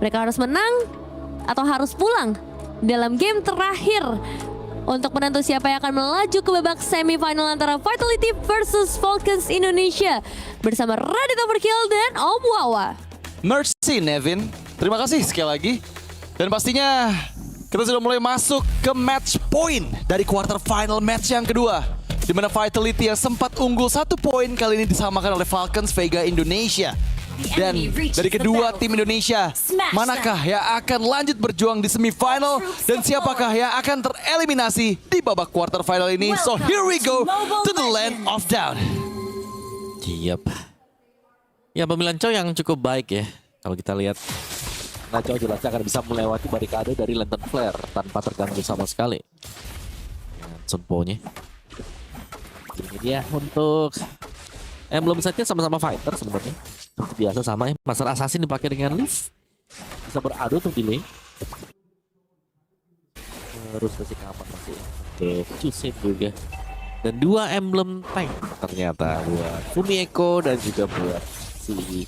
Mereka harus menang atau harus pulang dalam game terakhir untuk menentu siapa yang akan melaju ke babak semifinal antara Vitality versus Falcons Indonesia bersama Radit Overkill dan Om Wawa. Mercy Nevin, terima kasih sekali lagi. Dan pastinya kita sudah mulai masuk ke match point dari quarter final match yang kedua. Di mana Vitality yang sempat unggul 1 poin kali ini disamakan oleh Falcons Vega Indonesia. Dan dari kedua tim Indonesia, manakah yang akan lanjut berjuang di semifinal dan siapakah yang akan tereliminasi di babak quarter final ini? So here we go to the land of down. Yap. Ya, pemilihan Chow yang cukup baik ya. Kalau kita lihat, nah Chow jelasnya akan bisa melewati barikade dari Lantern Flare tanpa terganggu sama sekali. Dengan Sunpo-nya. Ini dia untuk emblem setnya sama-sama fighter sebenarnya. Seperti biasa sama ya. Master Assassin dipakai dengan Leaf. Bisa beradu untuk delay. Terus kasih kapan masih. Oke, Chusin juga. Dan 2 emblem tank ternyata buat Fumieko dan juga buat si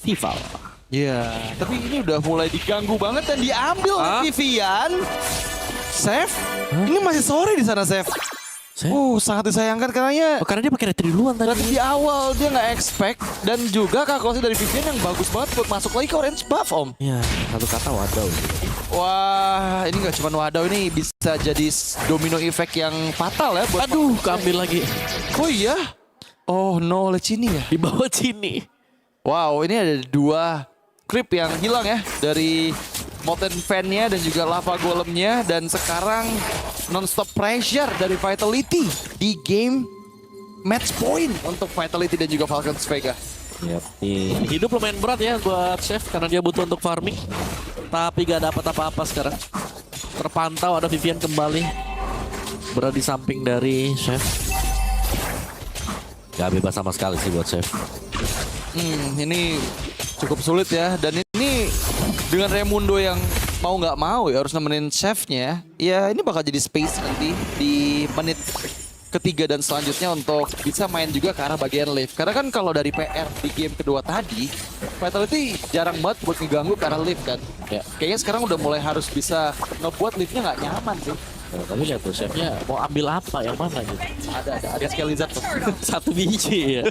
Vival. Ya, tapi ini udah mulai diganggu banget dan diambil oleh Vivian. Seth, ini masih sore di sana, Seth. Sangat disayangkan karena karena dia pakai retri duluan tadi. di awal dia nggak expect dan juga kalkulasi dari Vivian yang bagus banget buat masuk lagi ke orange buff, Om. Ya, satu kata wadaw. Wah, ini nggak cuma wadaw, ini bisa jadi domino effect yang fatal ya buat. Aduh, keambil lagi. Oh iya? Oh no, oleh Cini ya? Di bawah sini. Wow, ini ada 2 creep yang hilang ya dari Molten Fan-nya dan juga Lava Golem-nya. Dan sekarang non-stop pressure dari Vitality di game match point untuk Vitality dan juga Falcons Vega. Yap, hidup lumayan berat ya buat Chef karena dia butuh untuk farming. Tapi gak dapat apa-apa sekarang. Terpantau ada Vivian kembali berada di samping dari Chef. Gak bebas sama sekali sih buat Chef. Ini cukup sulit ya. Dan ini dengan Raimundo yang mau nggak mau ya harus nemenin chefnya. Ya ini bakal jadi space nanti di menit ketiga dan selanjutnya untuk bisa main juga ke arah bagian lift. Karena kan kalau dari PR di game kedua tadi, Vitality jarang banget buat ngeganggu ke arah lift kan. Ya, kayaknya sekarang udah mulai harus bisa ngebuat liftnya nggak nyaman sih. Nah, tapi lihat tuh Chefnya mau ambil apa yang mana gitu. Ada Skelizard tuh. 1 biji ya.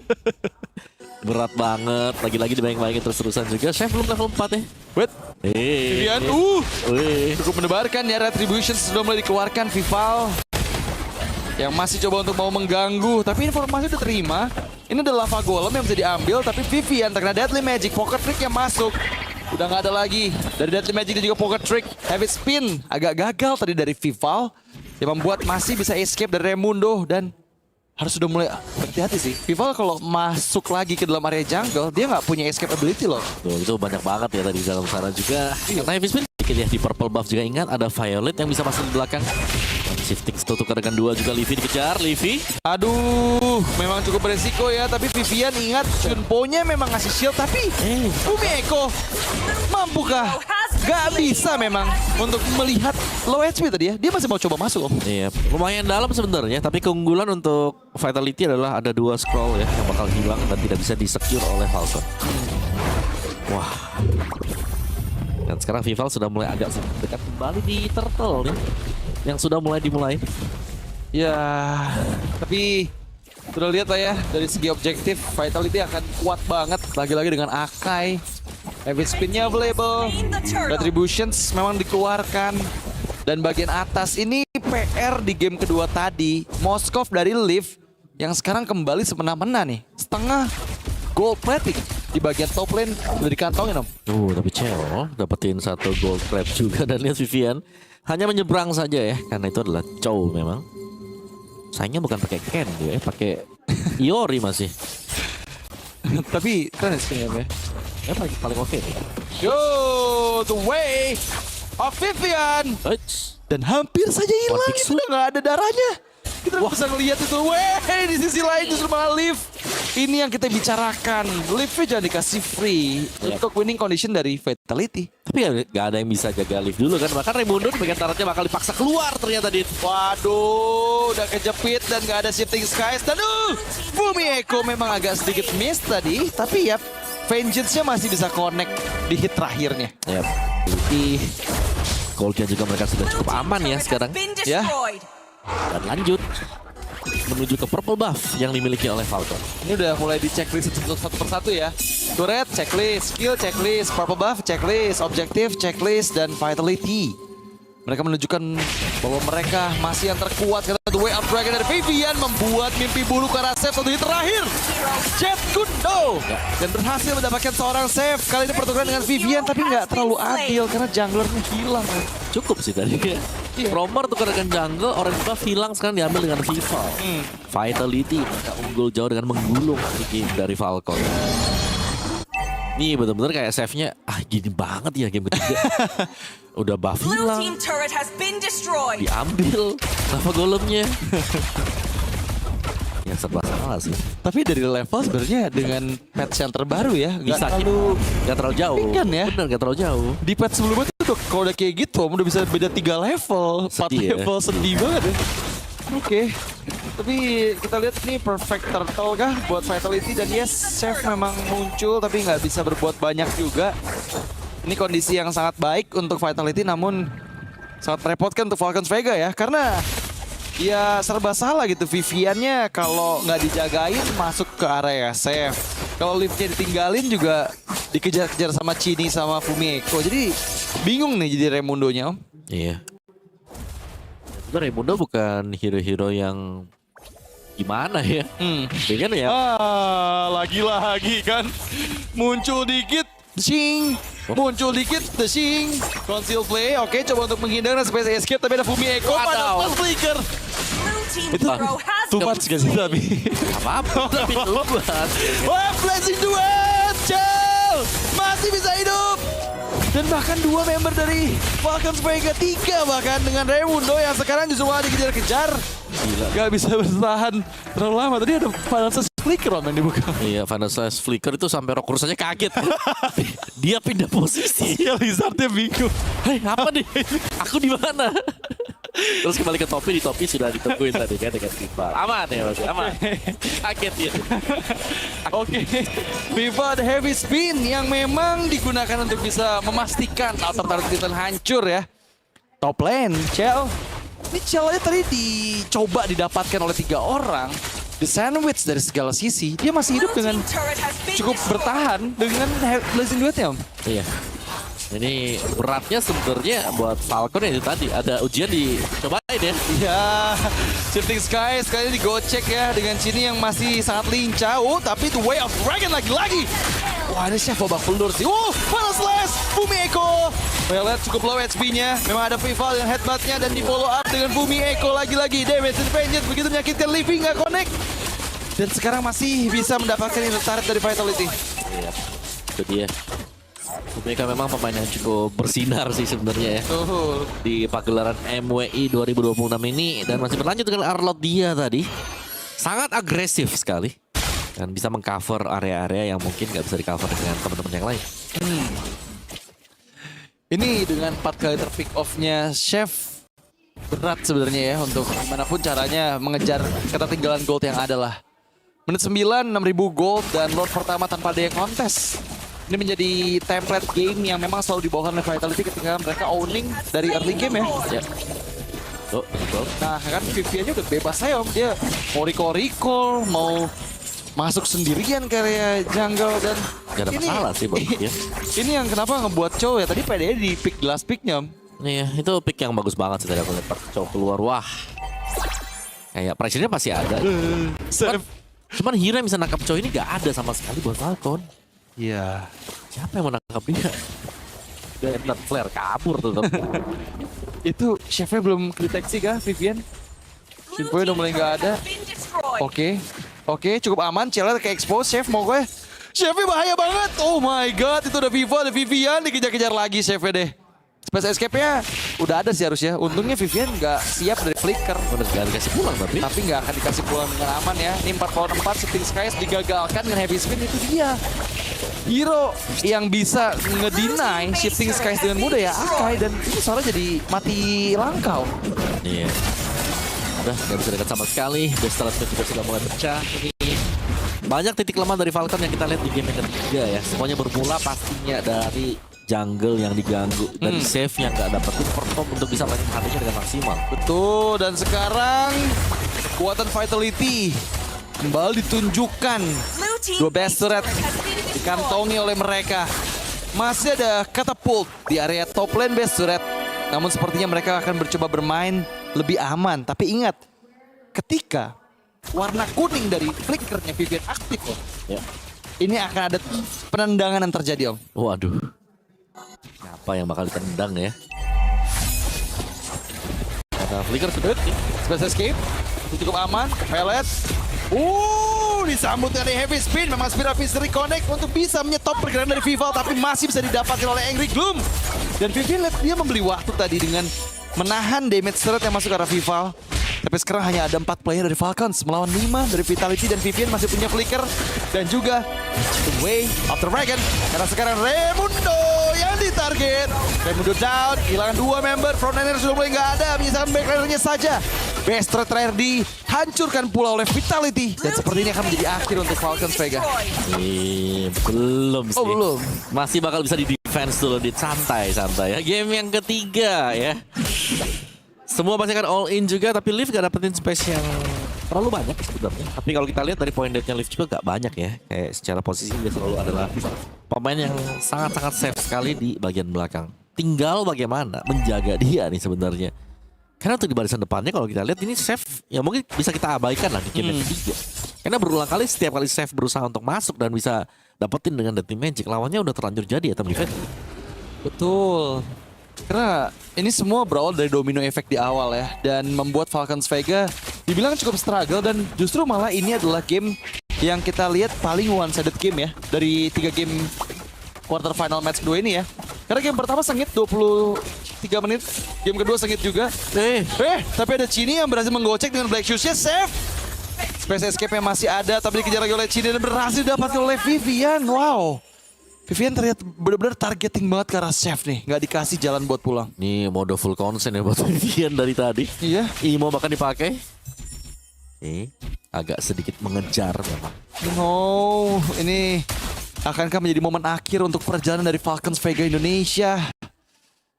Berat banget, lagi-lagi dibayang-bayangin terus-terusan juga. Chef belum level 4 ya. Wait, Vivian, cukup mendebarkan ya. Retribution sudah mulai dikeluarkan. Vival yang masih coba untuk mau mengganggu, tapi informasi udah terima. Ini adalah Lava Golem yang bisa diambil, tapi Vivian terkena Deadly Magic. Pocket Trick yang masuk udah nggak ada lagi dari Deadly Magic dan juga Pocket Trick. Heavy Spin agak gagal tadi dari Vival yang membuat masih bisa escape dari Raimundo. Dan harus sudah mulai hati-hati sih. Vival kalau masuk lagi ke dalam area jungle, dia nggak punya escape ability loh. Tuh, itu banyak banget ya tadi di dalam sana juga. Karena Heavy Spin sedikit ya di purple buff juga. Ingat ada Violet yang bisa masuk di belakang. Shifting tukar dengan 2 juga. Livy dikejar, Livy. Aduh, memang cukup beresiko ya. Tapi Vivian ingat, Chunpo-nya memang ngasih shield. Tapi Fumieko mampukah? Gak bisa memang untuk melihat low HP tadi ya. Dia masih mau coba masuk, Om. Iya, lumayan dalam sebenarnya. Tapi keunggulan untuk Vitality adalah ada 2 scroll ya yang bakal hilang dan tidak bisa di-secure oleh Falcon. Wah. Dan sekarang Vival sudah mulai agak dekat kembali di Turtle nih. Yang sudah mulai dimulai. Ya, tapi sudah lihat lah ya dari segi objektif Vitality akan kuat banget lagi-lagi dengan Akai. Heavy Spin-nya available. Retributions memang dikeluarkan. Dan bagian atas ini PR di game kedua tadi. Moskov dari Liv yang sekarang kembali semena-mena nih. Setengah gold plating di bagian top lane udah dikantongin, Om. Tapi Cheo dapetin 1 gold trap juga. Dan lihat Vivian hanya menyeberang saja ya, karena itu adalah Chow memang. Sayangnya bukan pakai Ken dia ya, pakai Iori masih. Tapi keren sih ya. Ya paling oke nih. Yo, the way of Vivian. Dan hampir saja hilang, itu udah gak ada darahnya. Kita bisa ngelihat itu, weh, di sisi lain justru malah Liv. Ini yang kita bicarakan, Liv-nya jangan dikasih free untuk winning condition dari Vitality. Tapi gak ada yang bisa jaga Liv dulu kan, bahkan Raimundo di bagian taratnya bakal dipaksa keluar ternyata Dit. Waduh, udah kejepit dan gak ada shifting skies. Dan Fumieko memang agak sedikit miss tadi, tapi ya Vengeance-nya masih bisa connect di hit terakhirnya. Ya, di goldnya juga mereka sudah cukup aman ya sekarang. Ya. Dan lanjut menuju ke purple buff yang dimiliki oleh Falcon. Ini udah mulai di checklist satu persatu ya. Turret, checklist, skill, checklist, purple buff, checklist, objektif, checklist, dan vitality. Mereka menunjukkan bahwa mereka masih yang terkuat karena The Way of Dragon dari Vivian membuat mimpi buruk ke arah save satu hit terakhir. Jet Gundo dan berhasil mendapatkan seorang save. Kali ini pertukaran dengan Vivian tapi nggak terlalu adil karena junglernya hilang. Cukup sih tadi. Romer tukar dengan jungle, orange buff hilang sekarang diambil dengan Viva. Vitality mereka unggul jauh dengan menggulung di game dari Falcon. Nih bener-bener kayak save-nya, gini banget ya game ketiga. Udah buff hilang, diambil lava golemnya. Ya serba salah sih. Tapi dari level sebenarnya dengan patch yang terbaru ya, Bisa gitu, gak terlalu jauh. Kan ya? Bener gak terlalu jauh. Di patch sebelumnya tuh kalau udah kayak gitu, udah bisa beda 3 level, 4 Sedih ya? level, sedih banget ya. Oke, tapi kita lihat ini perfect turtle kah buat Vitality dan yes, Chef memang muncul tapi nggak bisa berbuat banyak juga. Ini kondisi yang sangat baik untuk Vitality namun sangat merepotkan untuk Falcons Vega ya karena ya serba salah gitu. Viviannya kalau nggak dijagain masuk ke area safe. Kalau liftnya ditinggalin juga dikejar-kejar sama Chini sama Fumieko. Jadi bingung nih jadi Raimundonya Om. Iya. Raimundo bukan hero-hero yang gimana ya? Dia kan ya. Lagi-lagi kan muncul dikit, ding. Muncul dikit, ding. Conceal play, oke coba untuk menghindar space escape tapi ada Fumieko pada flicker. Itu too much gak sih tapi? Apa-apa tapi tubat. Wah, blessing duet, Cel masih bisa hidup. Dan bahkan 2 member dari Falcons Vega 3 bahkan dengan Raimundo yang sekarang justru malah dikejar-kejar. Gila. Gak bisa bertahan terlalu lama. Tadi ada Final Slash Flicker Om yang dibuka. Iya, Final Slash Flicker itu sampai Rocker saja kaget. Dia pindah posisi. Ya Lizardnya bingung. Hei, apa nih? Aku di mana? Terus kembali ke topi, di topi sudah ditemuin tadi kan dengan Viva. Aman ya Mas, aman. Kaget ya. Oke, Viva ada heavy spin yang memang digunakan untuk bisa memastikan outer turret Titan hancur ya. Top lane, Cel. Ini Cel aja tadi dicoba didapatkan oleh 3 orang. The sandwich dari segala sisi. Dia masih hidup dengan cukup bertahan dengan blessing duetnya Om. Iya. Ini beratnya sebenarnya buat Falcon ya itu tadi. Ada ujian dicobain ya. Ya, Shifting Sky sekali ini digocek ya dengan Chini yang masih sangat lincah. Oh, tapi The Way of Dragon lagi-lagi. Wah, ini Chef babak belur sih. Final Slash, Fumieko. Well, cukup low HP-nya. Memang ada Vival yang headbutt-nya dan di follow up dengan Fumieko lagi-lagi. Damage and Vengeance begitu menyakitkan. Living nggak connect. Dan sekarang masih bisa mendapatkan turret dari Vitality. Iya. Itu dia. Mereka memang pemain yang cukup bersinar sih sebenarnya ya. Di pagelaran MWI 2026 ini. Dan masih berlanjut dengan Arlot dia tadi. Sangat agresif sekali. Dan bisa mengcover area-area yang mungkin nggak bisa di-cover dengan teman-teman yang lain. Ini dengan 4 kali terpick off-nya Chef. Berat sebenarnya ya untuk gimana pun caranya mengejar ketertinggalan gold yang ada lah. Menit 9, 6.000 gold dan Lord pertama tanpa ada yang kontes. Ini menjadi template game yang memang selalu dibawakan oleh Vitality ketika mereka owning dari early game ya. Tuh, betul. Nah kan Viviannya udah bebas saya Om. Dia mau recall, mau masuk sendirian ke area jungle dan Gak ada masalah sih buat dia. Ini yang kenapa ngebuat Chow ya. Tadi PD di pick the last picknya Om. Iya, itu pick yang bagus banget sih tadi aku lihat Chow keluar. Wah, kayak pressure-nya pasti ada. Cuman hero yang bisa nangkap Chow ini gak ada sama sekali buat Falcon. Iya. Siapa yang mau nangkap dia? Dan flare kabur tuh. Itu chefnya belum deteksi kah Vivian? Infonya udah mulai nggak ada. Oke, cukup aman. Cela ke expose chef mau gue. Chefnya bahaya banget. Oh my god, itu udah Viva, ada Vivian dikejar-kejar lagi chefnya deh. Space escape-nya udah ada sih harusnya. Untungnya Vivian nggak siap dari flicker. Udah gak dikasih pulang tapi nggak akan dikasih pulang dengan aman ya. Ini 4 lawan 4, Shifting Skies digagalkan dengan heavy spin itu dia. Hero yang bisa ngedeny Shifting Skies dengan mudah ya Akai. Dan ini soalnya jadi mati langkau. Iya. Udah gak bisa dekat sama sekali. Destra juga sudah mulai pecah. Ini Banyak titik lemah dari Falcon yang kita lihat di game yang ketiga ya. Semuanya bermula pastinya dari jungle yang diganggu, dari save yang nggak dapetin perform untuk bisa mainin hatinya dengan maksimal. Betul, dan sekarang kekuatan Vitality kembali ditunjukkan. Dua best turret dikantongi oleh mereka. Masih ada catapult di area top lane best turret. Namun sepertinya mereka akan mencoba bermain lebih aman. Tapi ingat, ketika warna kuning dari flickernya Vivian aktif, Om, Ya. ini akan ada penendangan yang terjadi, Om. Waduh. Apa yang bakal ditendang ya? Karena flicker sudah Space escape, itu cukup aman. Pelet. Disambut dengan heavy spin. Memang Spiral Fist reconnect untuk bisa menyetop pergerakan dari Vival, tapi masih bisa didapatkan oleh Angry Gloom. Dan Vivian lihat dia membeli waktu tadi dengan menahan damage turret yang masuk ke arah Vival. Tapi sekarang hanya ada 4 player dari Falcons melawan 5 dari Vitality, dan Vivian masih punya flicker dan juga The Way of the Dragon. Karena sekarang Raimundo yang ditarget. Raimundo down, kehilangan 2 member. Frontliner sudah mulai nggak ada, menyisakan backlinernya saja. Best threat terakhir dihancurkan pula oleh Vitality. Dan seperti ini akan menjadi akhir untuk Falcons Vega. Belum sih. Oh, belum. Masih bakal bisa di defense dulu, di santai-santai ya. Game yang ketiga ya. Semua pasti akan all in juga, tapi Liv gak dapetin space yang terlalu banyak sebenarnya. Tapi kalau kita lihat dari point dead-nya Liv juga gak banyak ya. Kayak secara posisi dia selalu adalah pemain yang sangat-sangat safe sekali di bagian belakang. Tinggal bagaimana menjaga dia nih sebenarnya. Karena untuk di barisan depannya kalau kita lihat ini safe ya mungkin bisa kita abaikan lah di game yang ketiga. Karena berulang kali setiap kali safe berusaha untuk masuk dan bisa dapetin dengan Deadly Magic, lawannya udah terlanjur jadi ya teman defense. Betul. Karena ini semua berawal dari domino effect di awal ya. Dan membuat Falcons Vega dibilang cukup struggle. Dan justru malah ini adalah game yang kita lihat paling one-sided game ya. Dari 3 game quarter final match kedua ini ya. Karena game pertama sengit 23 menit. Game kedua sengit juga. Tapi ada Chini yang berhasil menggocek dengan Black Shoes-nya. Save. Space escape yang masih ada tapi dikejar lagi oleh Chini dan berhasil didapatkan oleh Vivian. Wow. Vivian terlihat benar-benar targeting banget ke arah chef nih. Nggak dikasih jalan buat pulang. Ini mode full consent ya buat Vivian dari tadi. Iya. Imo bahkan dipakai. Agak sedikit mengejar memang. No, ini akankah menjadi momen akhir untuk perjalanan dari Falcons Vega Indonesia?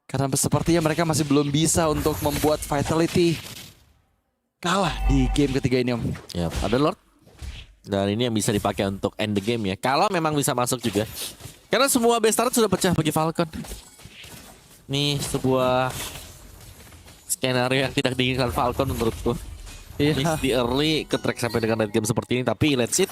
Karena sepertinya mereka masih belum bisa untuk membuat Vitality kalah di game ketiga ini, Om. Ya, ada Lord. Dan ini yang bisa dipakai untuk end the game ya. Kalau memang bisa masuk juga. Karena semua base turret sudah pecah bagi Falcon. Nih sebuah skenario yang tidak diinginkan Falcon menurutku. Iya. Di early ke track sampai dengan late game seperti ini. Tapi let's see.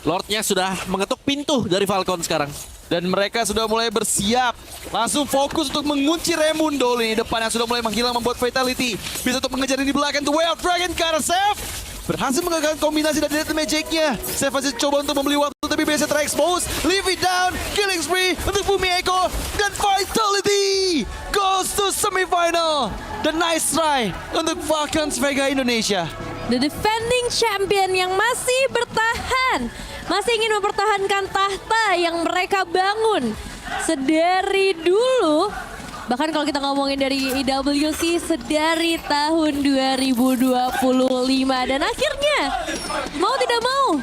Lordnya sudah mengetuk pintu dari Falcon sekarang. Dan mereka sudah mulai bersiap. Langsung fokus untuk mengunci Raimundo nih. Depan yang sudah mulai menghilang membuat Vitality bisa untuk mengejar di belakang. The Way of Dragon ke arah Seth. Berhasil menggagalkan kombinasi dari Deadly Magic-nya. Seth masih coba untuk membeli waktu tapi biasa terexpose. Leave it down. Killing spree untuk Bumi Eko. Dan Vitality goes to semifinal. The nice try untuk Falcons Vega Indonesia. The defending champion yang masih bertahan, masih ingin mempertahankan tahta yang mereka bangun sedari dulu. Bahkan kalau kita ngomongin dari IWC sedari tahun 2025. Dan akhirnya mau tidak mau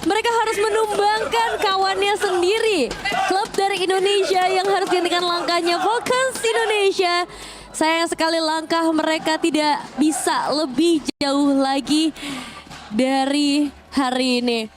mereka harus menumbangkan kawannya sendiri. Klub dari Indonesia yang harus dihentikan langkahnya Falcons Indonesia. Sayang sekali langkah mereka tidak bisa lebih jauh lagi dari hari ini.